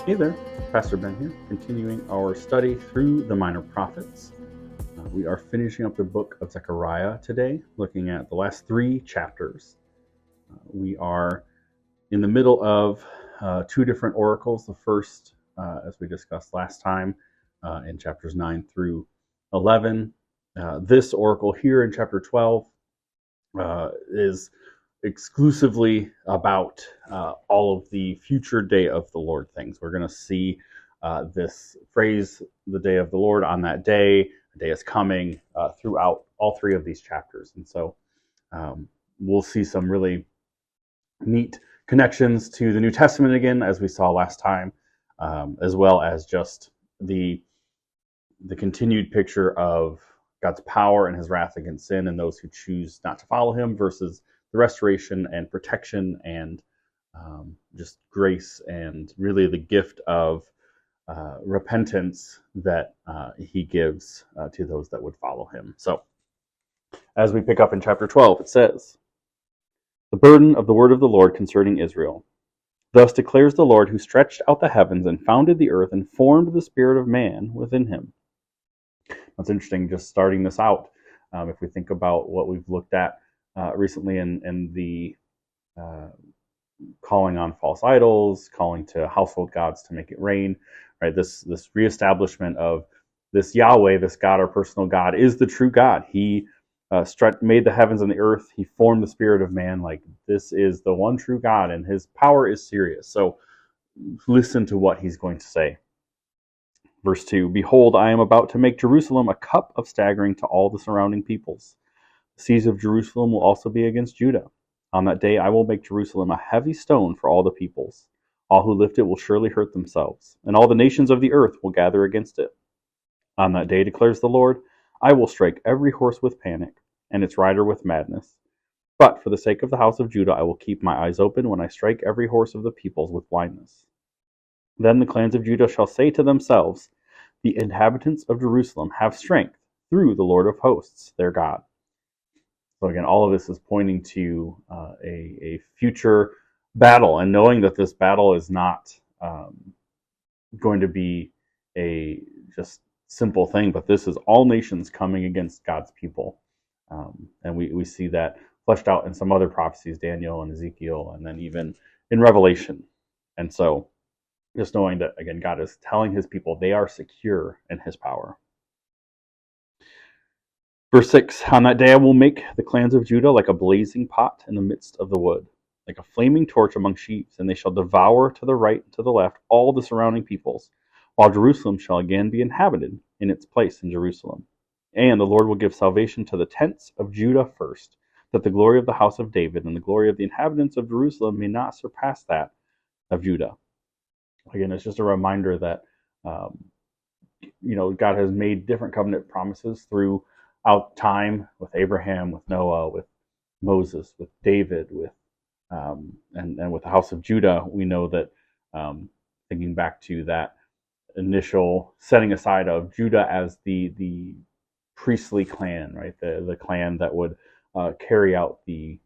Hey there, Pastor Ben here, continuing our study through the Minor Prophets. We are finishing up the book of Zechariah today, looking at the last 3 chapters. We are in the middle of 2 different oracles. The first, as we discussed last time, in chapters 9 through 11. This oracle here in chapter 12 is exclusively about all of the future day of the Lord things. We're going to see this phrase, the day of the Lord, on that day, the day is coming, throughout all 3 of these chapters. And so we'll see some really neat connections to the New Testament again, as we saw last time, as well as just the continued picture of God's power and his wrath against sin and those who choose not to follow him, versus the restoration and protection and just grace and really the gift of repentance that he gives to those that would follow him. So as we pick up in chapter 12, it says, "The burden of the word of the Lord concerning Israel. Thus declares the Lord, who stretched out the heavens and founded the earth and formed the spirit of man within him." That's interesting, just starting this out. If we think about what we've looked at recently in the calling on false idols, calling to household gods to make it rain, right? This reestablishment of this Yahweh, this God, our personal God, is the true God. He made the heavens and the earth. He formed the spirit of man. Like, this is the one true God, and his power is serious. So listen to what he's going to say. Verse 2, "Behold, I am about to make Jerusalem a cup of staggering to all the surrounding peoples. The siege of Jerusalem will also be against Judah. On that day I will make Jerusalem a heavy stone for all the peoples. All who lift it will surely hurt themselves, and all the nations of the earth will gather against it. On that day, declares the Lord, I will strike every horse with panic, and its rider with madness. But for the sake of the house of Judah I will keep my eyes open when I strike every horse of the peoples with blindness. Then the clans of Judah shall say to themselves, the inhabitants of Jerusalem have strength through the Lord of hosts, their God." So again, all of this is pointing to a future battle, and knowing that this battle is not going to be a just simple thing, but this is all nations coming against God's people. And we see that fleshed out in some other prophecies, Daniel and Ezekiel, and then even in Revelation. And so just knowing that, again, God is telling his people they are secure in his power. Verse 6, "On that day I will make the clans of Judah like a blazing pot in the midst of the wood, like a flaming torch among sheaves, and they shall devour to the right and to the left all the surrounding peoples, while Jerusalem shall again be inhabited in its place in Jerusalem. And the Lord will give salvation to the tents of Judah first, that the glory of the house of David and the glory of the inhabitants of Jerusalem may not surpass that of Judah." Again, it's just a reminder that God has made different covenant promises throughout time, with Abraham, with Noah, with Moses, with David, with and with the house of Judah. We know that, thinking back to that initial setting aside of Judah as the priestly clan, right? The clan that would carry out the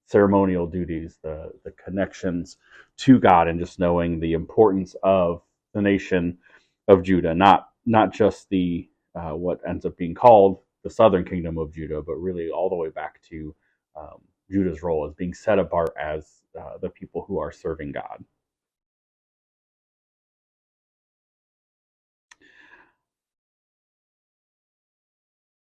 ceremonial duties, the connections to God, and just knowing the importance of the nation of Judah, not just the what ends up being called the southern kingdom of Judah, but really all the way back to Judah's role as being set apart as the people who are serving God.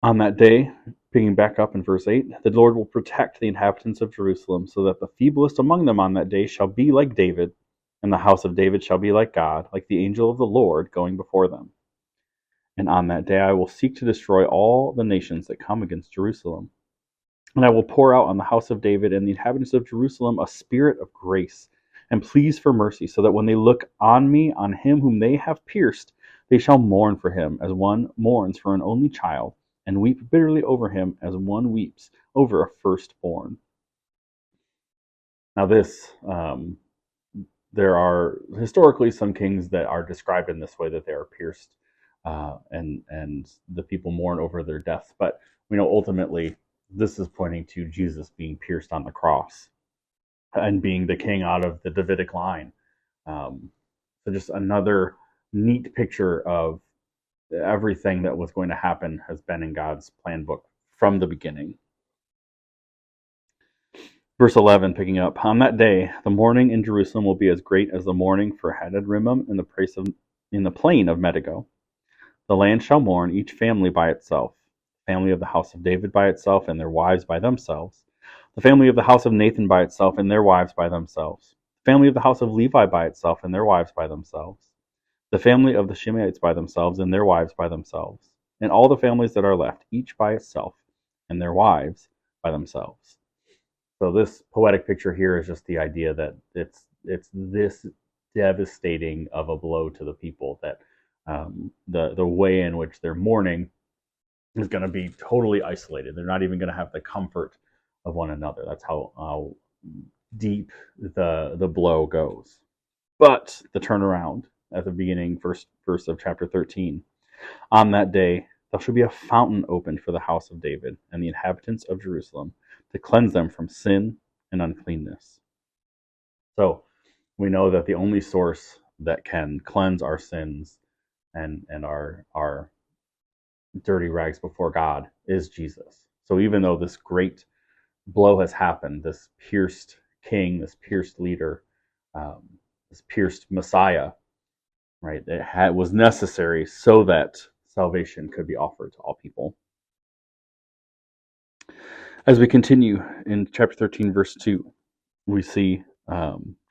On that day, picking back up in verse 8, "The Lord will protect the inhabitants of Jerusalem, so that the feeblest among them on that day shall be like David, and the house of David shall be like God, like the angel of the Lord going before them. And on that day I will seek to destroy all the nations that come against Jerusalem. And I will pour out on the house of David and the inhabitants of Jerusalem a spirit of grace and pleas for mercy, so that when they look on me, on him whom they have pierced, they shall mourn for him as one mourns for an only child, and weep bitterly over him as one weeps over a firstborn." Now this, there are historically some kings that are described in this way, that they are pierced, and the people mourn over their deaths. But we know ultimately this is pointing to Jesus being pierced on the cross and being the king out of the Davidic line. So just another neat picture of everything that was going to happen has been in God's plan book from the beginning. Verse 11, picking up, on that day, the mourning in Jerusalem will be as great as the mourning for Hadad-rimmon in the plain of Megiddo. The land shall mourn, each family by itself, the family of the house of David by itself, and their wives by themselves, the family of the house of Nathan by itself, and their wives by themselves, the family of the house of Levi by itself, and their wives by themselves, the family of the Shimeites by themselves, and their wives by themselves, and all the families that are left, each by itself, and their wives by themselves. So this poetic picture here is just the idea that it's this devastating of a blow to the people that the way in which they're mourning is going to be totally isolated. They're not even going to have the comfort of one another. That's how deep the blow goes. But the turnaround at the beginning, first verse of chapter 13. On that day, there shall be a fountain opened for the house of David and the inhabitants of Jerusalem to cleanse them from sin and uncleanness. So we know that the only source that can cleanse our sins and our dirty rags before God is Jesus. So even though this great blow has happened, this pierced king, this pierced leader, this pierced Messiah, right? It was necessary so that salvation could be offered to all people. As we continue in chapter 13, verse 2, we see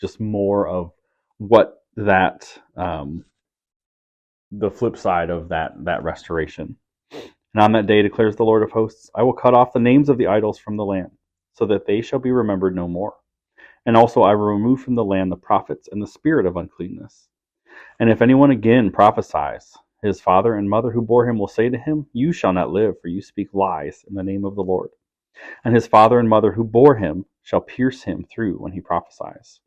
just more of what that, the flip side of that restoration. And on that day declares the Lord of hosts, I will cut off the names of the idols from the land, so that they shall be remembered no more. And also I will remove from the land the prophets and the spirit of uncleanness. And if anyone again prophesies, his father and mother who bore him will say to him, you shall not live, for you speak lies in the name of the Lord. And his father and mother who bore him shall pierce him through when he prophesies.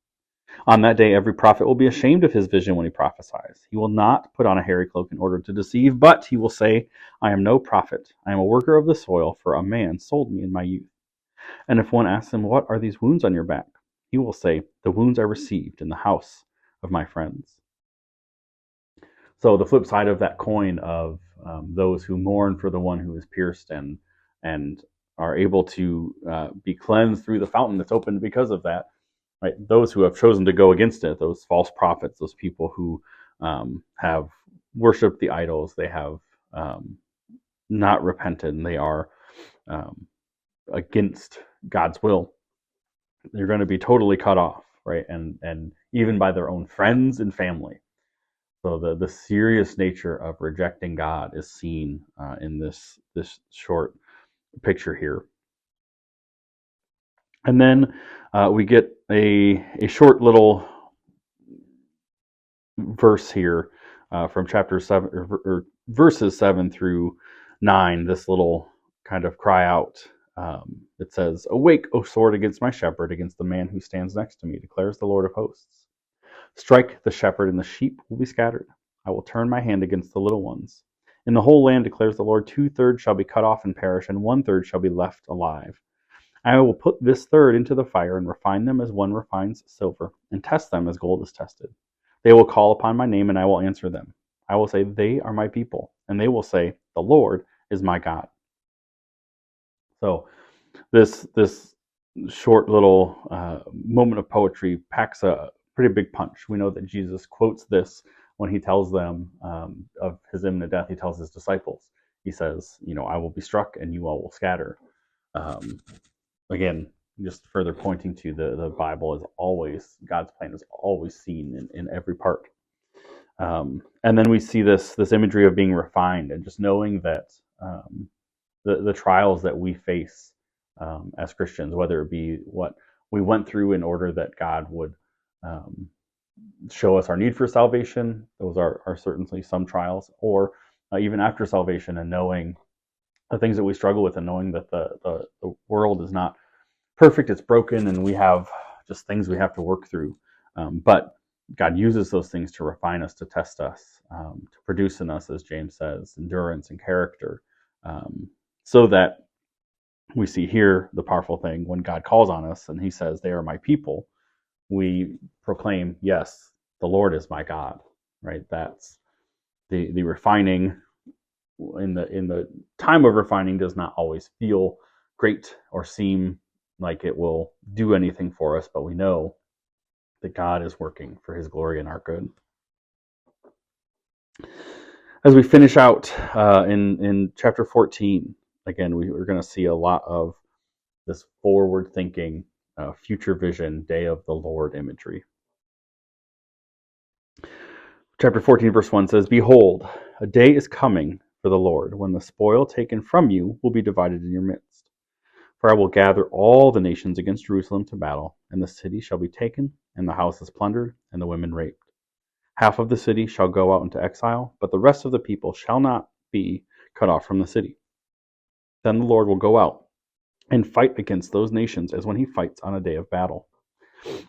On that day every prophet will be ashamed of his vision when he prophesies. He will not put on a hairy cloak in order to deceive, but he will say, I am no prophet. I am a worker of the soil, for a man sold me in my youth. And if one asks him, what are these wounds on your back? He will say, the wounds I received in the house of my friends. So the flip side of that coin of those who mourn for the one who is pierced and are able to be cleansed through the fountain that's opened because of that, right? Those who have chosen to go against it, those false prophets, those people who have worshipped the idols, they have not repented, and they are against God's will. They're going to be totally cut off, right? And even by their own friends and family. So the serious nature of rejecting God is seen in this short picture here. And then we get a short little verse here from chapter 7, or verses 7 through 9, this little kind of cry out. It says, awake, O sword, against my shepherd, against the man who stands next to me, declares the Lord of hosts. Strike the shepherd, and the sheep will be scattered. I will turn my hand against the little ones. In the whole land, declares the Lord, 2/3 shall be cut off and perish, and 1/3 shall be left alive. I will put this third into the fire, and refine them as one refines silver, and test them as gold is tested. They will call upon my name, and I will answer them. I will say, they are my people, and they will say, the Lord is my God. So this short little moment of poetry packs a pretty big punch. We know that Jesus quotes this when he tells them of his imminent death. He tells his disciples, he says, I will be struck and you all will scatter. Again, just further pointing to the Bible is always, God's plan is always seen in every part. And then we see this imagery of being refined, and just knowing that the trials that we face as Christians, whether it be what we went through in order that God would show us our need for salvation, those are certainly some trials, or even after salvation, and knowing the things that we struggle with, and knowing that the world is not perfect, it's broken, and we have just things we have to work through. But God uses those things to refine us, to test us, to produce in us, as James says, endurance and character, so that we see here the powerful thing when God calls on us and he says, they are my people. We proclaim, yes, the Lord is my God, right? That's the refining in the time of refining does not always feel great or seem like it will do anything for us, but we know that God is working for his glory and our good. As we finish out in chapter 14, again, we're going to see a lot of this forward thinking, future vision, day of the Lord imagery. Chapter 14, verse 1 says, "Behold, a day is coming for the Lord, when the spoil taken from you will be divided in your midst. For I will gather all the nations against Jerusalem to battle, and the city shall be taken, and the houses plundered, and the women raped. Half of the city shall go out into exile, but the rest of the people shall not be cut off from the city. Then the Lord will go out and fight against those nations as when he fights on a day of battle.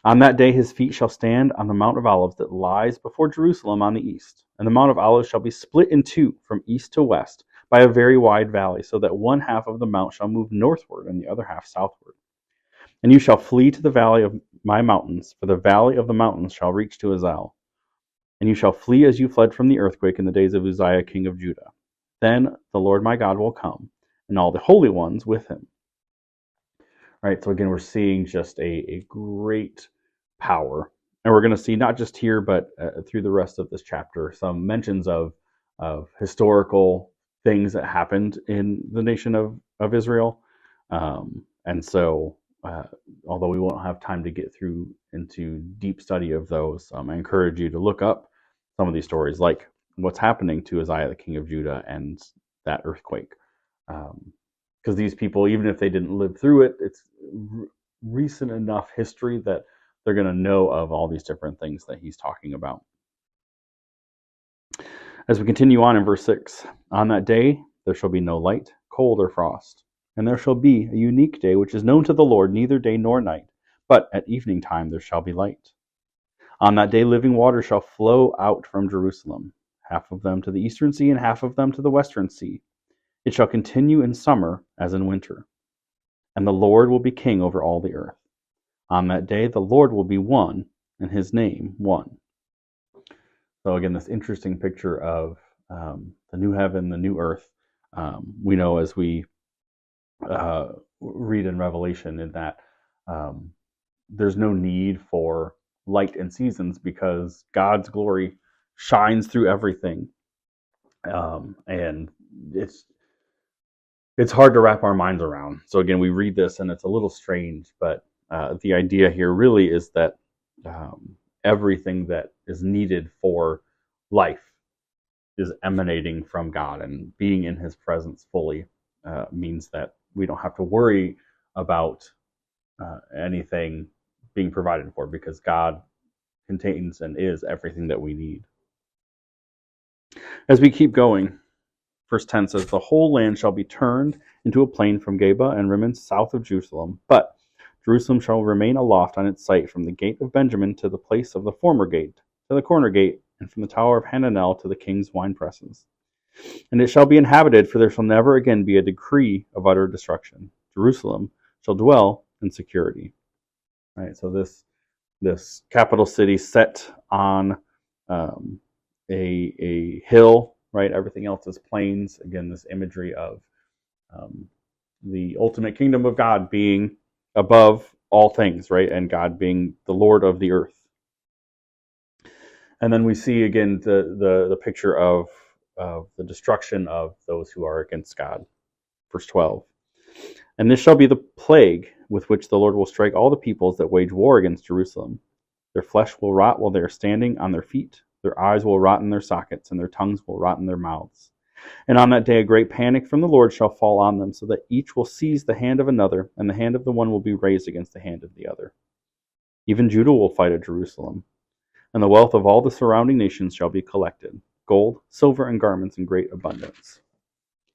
On that day his feet shall stand on the Mount of Olives that lies before Jerusalem on the east, and the Mount of Olives shall be split in two from east to west by a very wide valley, so that one half of the mount shall move northward and the other half southward. And you shall flee to the valley of my mountains, for the valley of the mountains shall reach to Azal. And you shall flee as you fled from the earthquake in the days of Uzziah king of Judah. Then the Lord my God will come, and all the holy ones with him." Right, so again, we're seeing just a great power. And we're going to see not just here, but through the rest of this chapter, some mentions of historical things that happened in the nation of Israel. And so, although we won't have time to get through into deep study of those, I encourage you to look up some of these stories, like what's happening to Uzziah, the king of Judah, and that earthquake. Because these people, even if they didn't live through it, it's recent enough history that they're going to know of all these different things that he's talking about. As we continue on in verse 6, "On that day there shall be no light, cold, or frost. And there shall be a unique day which is known to the Lord, neither day nor night. But at evening time there shall be light. On that day living water shall flow out from Jerusalem, half of them to the eastern sea and half of them to the western sea. It shall continue in summer as in winter. And the Lord will be king over all the earth. On that day the Lord will be one, and his name one." So again, this interesting picture of the new heaven, the new earth. We know as we read in Revelation in that there's no need for light and seasons because God's glory shines through everything. And it's hard to wrap our minds around. So again, we read this and it's a little strange, but the idea here really is that everything that is needed for life is emanating from God, and being in his presence fully means that we don't have to worry about anything being provided for, because God contains and is everything that we need. As we keep going, verse 10 says, "The whole land shall be turned into a plain from Geba and Rimmon south of Jerusalem, but Jerusalem shall remain aloft on its site from the gate of Benjamin to the place of the former gate, to the corner gate, and from the tower of Hananel to the king's wine presses. And it shall be inhabited, for there shall never again be a decree of utter destruction. Jerusalem shall dwell in security." Right. So this capital city set on a hill. Right. Everything else is plains. Again, this imagery of the ultimate kingdom of God being above all things, right, and God being the Lord of the earth. And then we see again the picture of the destruction of those who are against God. Verse 12. "And this shall be the plague with which the Lord will strike all the peoples that wage war against Jerusalem. Their flesh will rot while they are standing on their feet. Their eyes will rot in their sockets, and their tongues will rot in their mouths. And on that day a great panic from the Lord shall fall on them, so that each will seize the hand of another, and the hand of the one will be raised against the hand of the other. Even Judah will fight at Jerusalem. And the wealth of all the surrounding nations shall be collected, gold, silver, and garments in great abundance.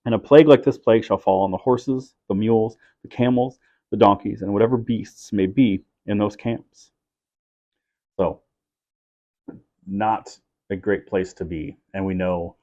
And a plague like this plague shall fall on the horses, the mules, the camels, the donkeys, and whatever beasts may be in those camps." So, not a great place to be. And we know,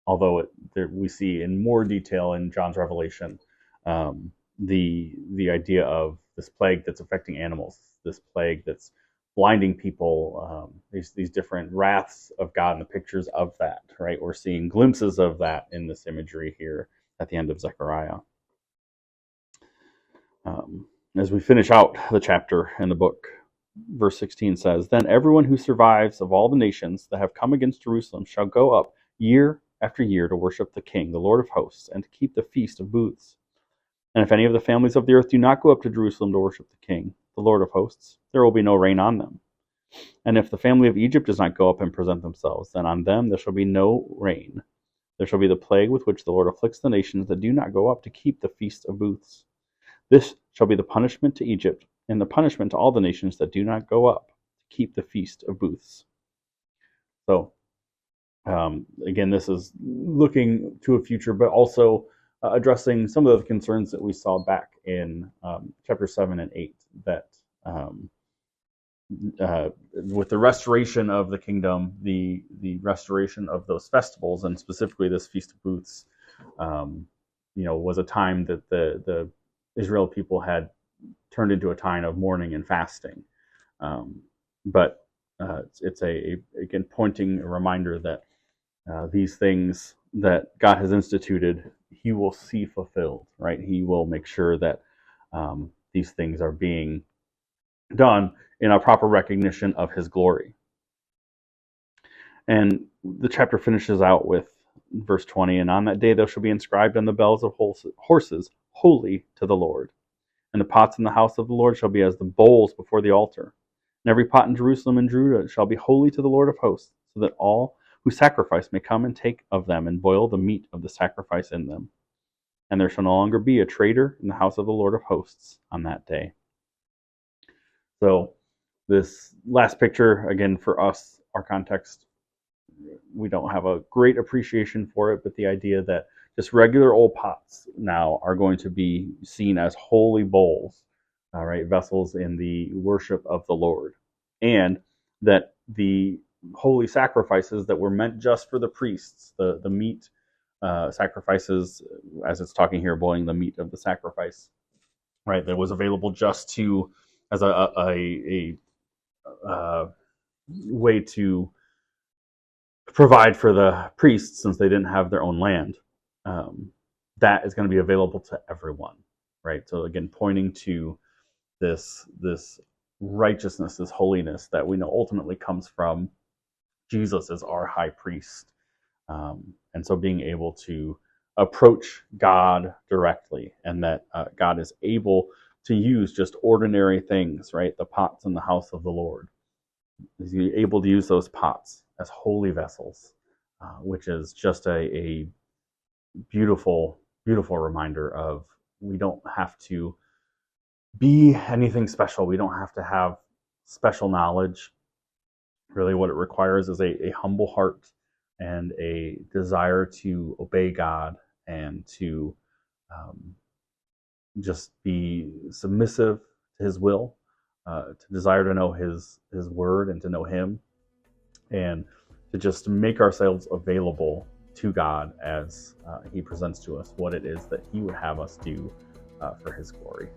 although we see in more detail in John's Revelation, the idea of this plague that's affecting animals, this plague that's blinding people, these different wraths of God and the pictures of that, right? We're seeing glimpses of that in this imagery here at the end of Zechariah. As we finish out the chapter in the book, verse 16 says, "Then everyone who survives of all the nations that have come against Jerusalem shall go up year after year to worship the King, the Lord of hosts, and to keep the Feast of Booths. And if any of the families of the earth do not go up to Jerusalem to worship the King, the Lord of hosts, there will be no rain on them. And if the family of Egypt does not go up and present themselves, then on them there shall be no rain. There shall be the plague with which the Lord afflicts the nations that do not go up to keep the Feast of Booths. This shall be the punishment to Egypt, and the punishment to all the nations that do not go up to keep the Feast of Booths." So, again, this is looking to a future, but also addressing some of the concerns that we saw back in chapter 7 and 8, that with the restoration of the kingdom, the restoration of those festivals, and specifically this Feast of Booths, was a time that the Israel people had turned into a time of mourning and fasting. But it's again pointing a reminder that these things that God has instituted, He will see fulfilled, right? He will make sure that these things are being done in a proper recognition of His glory. And the chapter finishes out with verse 20, "And on that day there shall be inscribed on the bells of horses, Holy to the Lord. And the pots in the house of the Lord shall be as the bowls before the altar. And every pot in Jerusalem and Judah shall be holy to the Lord of hosts, so that all who sacrifice may come and take of them and boil the meat of the sacrifice in them. And there shall no longer be a traitor in the house of the Lord of hosts on that day." So this last picture, again, for us, our context, we don't have a great appreciation for it, but the idea that just regular old pots now are going to be seen as holy bowls, right, vessels in the worship of the Lord, and that the holy sacrifices that were meant just for the priests, the meat sacrifices, as it's talking here, boiling the meat of the sacrifice, right, that was available just to as a way to provide for the priests, since they didn't have their own land. That is going to be available to everyone, right? So again, pointing to this righteousness, this holiness that we know ultimately comes from Jesus as our high priest. And so being able to approach God directly, and that God is able to use just ordinary things, right? The pots in the house of the Lord. He's able to use those pots as holy vessels, which is just a beautiful, beautiful reminder of we don't have to be anything special. We don't have to have special knowledge. Really, what it requires is a humble heart and a desire to obey God and to just be submissive to His will, to desire to know His word and to know Him, and to just make ourselves available to God as He presents to us what it is that He would have us do for His glory.